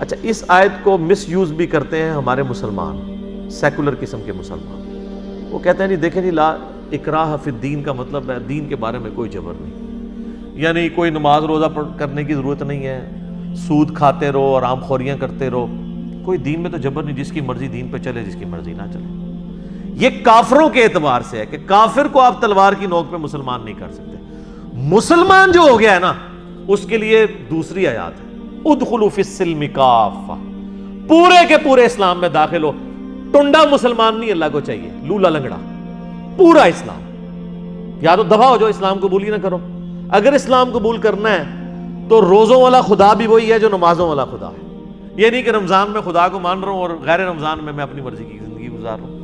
اچھا، اس آیت کو مس یوز بھی کرتے ہیں ہمارے مسلمان، سیکولر قسم کے مسلمان۔ وہ کہتے ہیں نہیں دیکھیں جی، لا اکراہ فی الدین کا مطلب ہے دین کے بارے میں کوئی جبر نہیں، یعنی کوئی نماز روزہ کرنے کی ضرورت نہیں ہے، سود کھاتے رہو اور آرام خوریاں کرتے رہو، کوئی دین میں تو جبر نہیں، جس کی مرضی دین پہ چلے، جس کی مرضی نہ چلے۔ یہ کافروں کے اعتبار سے ہے کہ کافر کو آپ تلوار کی نوک پہ مسلمان نہیں کر سکتے۔ مسلمان جو ہو گیا ہے نا، اس کے لیے دوسری آیات ہے، ادخلوا فی السلم کافہ، پورے کے پورے اسلام میں داخل ہو۔ ٹنڈا مسلمان نہیں اللہ کو چاہیے، لولا لنگڑا، پورا اسلام۔ یا تو دفع ہو جو اسلام قبول ہی نہ کرو۔ اگر اسلام قبول کرنا ہے تو روزوں والا خدا بھی وہی ہے جو نمازوں والا خدا ہے۔ یہ نہیں کہ رمضان میں خدا کو مان رہا ہوں اور غیر رمضان میں اپنی مرضی کی زندگی گزار رہا ہوں۔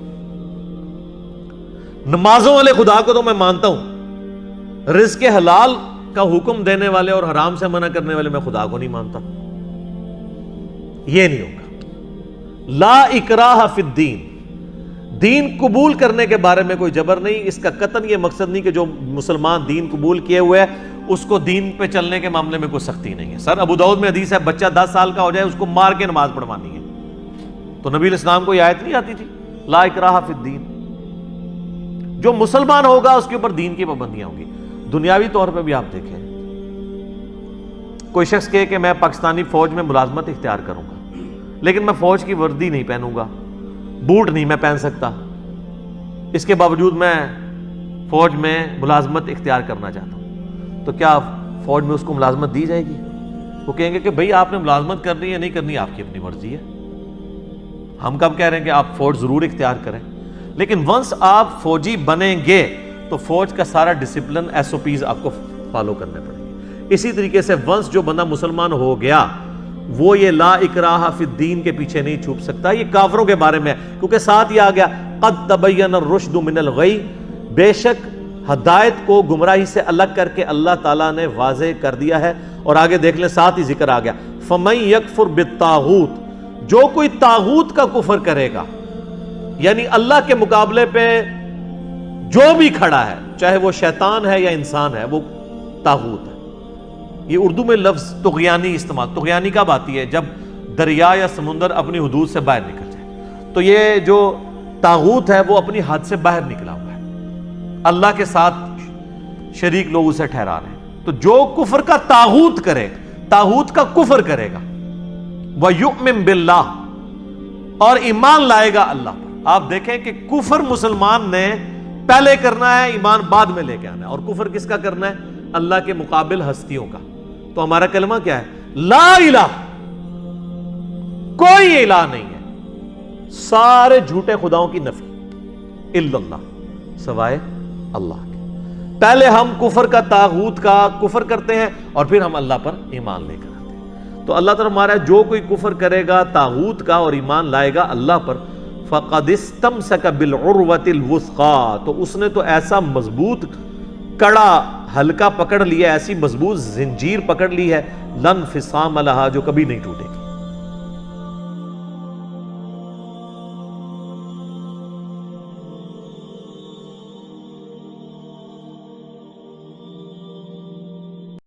نمازوں والے خدا کو تو میں مانتا ہوں، رزق حلال کا حکم دینے والے اور حرام سے منع کرنے والے میں خدا کو نہیں مانتا۔ یہ نہیں ہوگا۔ لا اکراہ فی الدین، دین قبول کرنے کے بارے میں کوئی جبر نہیں۔ اس کا قطعاً یہ مقصد نہیں کہ جو مسلمان دین قبول کیے ہوئے ہے اس کو دین پہ چلنے کے معاملے میں کوئی سختی نہیں ہے۔ سر ابو داؤد میں حدیث ہے، بچہ 10 سال کا ہو جائے اس کو مار کے نماز پڑھوانی ہے۔ تو نبی علیہ السلام کو یہ آیت نہیں آتی تھی لا اکراہ فی الدین؟ جو مسلمان ہوگا اس کے اوپر دین کی پابندیاں ہوں گی۔ دنیاوی طور پہ بھی آپ دیکھیں، کوئی شخص کہے کہ میں پاکستانی فوج میں ملازمت اختیار کروں گا، لیکن میں فوج کی وردی نہیں پہنوں گا، بوٹ نہیں میں پہن سکتا، اس کے باوجود میں فوج میں ملازمت اختیار کرنا چاہتا ہوں، تو کیا فوج میں اس کو ملازمت دی جائے گی؟ وہ کہیں گے کہ بھئی آپ نے ملازمت کرنی ہے نہیں کرنی آپ کی اپنی مرضی ہے، ہم کب کہہ رہے ہیں کہ آپ فوج ضرور اختیار کریں، لیکن ونس آپ فوجی بنیں گے تو فوج کا سارا ڈسپلن ایس او پیز آپ کو فالو کرنے پڑیں گے۔ اسی طریقے سے ونس جو بندہ مسلمان ہو گیا وہ یہ لا اکراہ فی الدین کے پیچھے نہیں چھپ سکتا۔ یہ کافروں کے بارے میں ہے، کیونکہ ساتھ یہ آ گیا قد تبین الرشد من الغی، بے شک ہدایت کو گمراہی سے الگ کر کے اللہ تعالیٰ نے واضح کر دیا ہے۔ اور آگے دیکھ لیں ساتھ ہی ذکر آ گیا فمن یکفر بالطاغوت، جو کوئی طاغوت کا کفر کرے گا، یعنی اللہ کے مقابلے پہ جو بھی کھڑا ہے، چاہے وہ شیطان ہے یا انسان ہے، وہ طاغوت ہے۔ یہ اردو میں لفظ طغیانی استعمال، طغیانی کب آتی ہے؟ جب دریا یا سمندر اپنی حدود سے باہر نکل جائے، تو یہ جو طاغوت ہے وہ اپنی حد سے باہر نکلا ہوا ہے، اللہ کے ساتھ شریک لوگ اسے ٹھہرا رہے ہیں۔ تو جو کفر کا طاغوت کرے، طاغوت کا کفر کرے گا، وَيُؤْمِن بِاللَّهِ، اور ایمان لائے گا اللہ پر۔ آپ دیکھیں کہ کفر مسلمان نے پہلے کرنا ہے، ایمان بعد میں لے کے آنا ہے۔ اور کفر کس کا کرنا ہے؟ اللہ کے مقابل ہستیوں کا۔ تو ہمارا کلمہ کیا ہے؟ لا الہ، کوئی الہ نہیں ہے، سارے جھوٹے خداؤں کی نفی، الا اللہ، سوائے اللہ کے۔ پہلے ہم کفر کا طاغوت کا کفر کرتے ہیں اور پھر ہم اللہ پر ایمان لے کر آتے ہیں۔ تو اللہ تعالیٰ ہمارا جو کوئی کفر کرے گا طاغوت کا اور ایمان لائے گا اللہ پر، فقد استمسک بالعروۃ الوثقی، تو اس نے تو ایسا مضبوط کڑا ہلکا پکڑ لیا، ایسی مضبوط زنجیر پکڑ لی ہے، لن انفصام لہا، جو کبھی نہیں ٹوٹے گی۔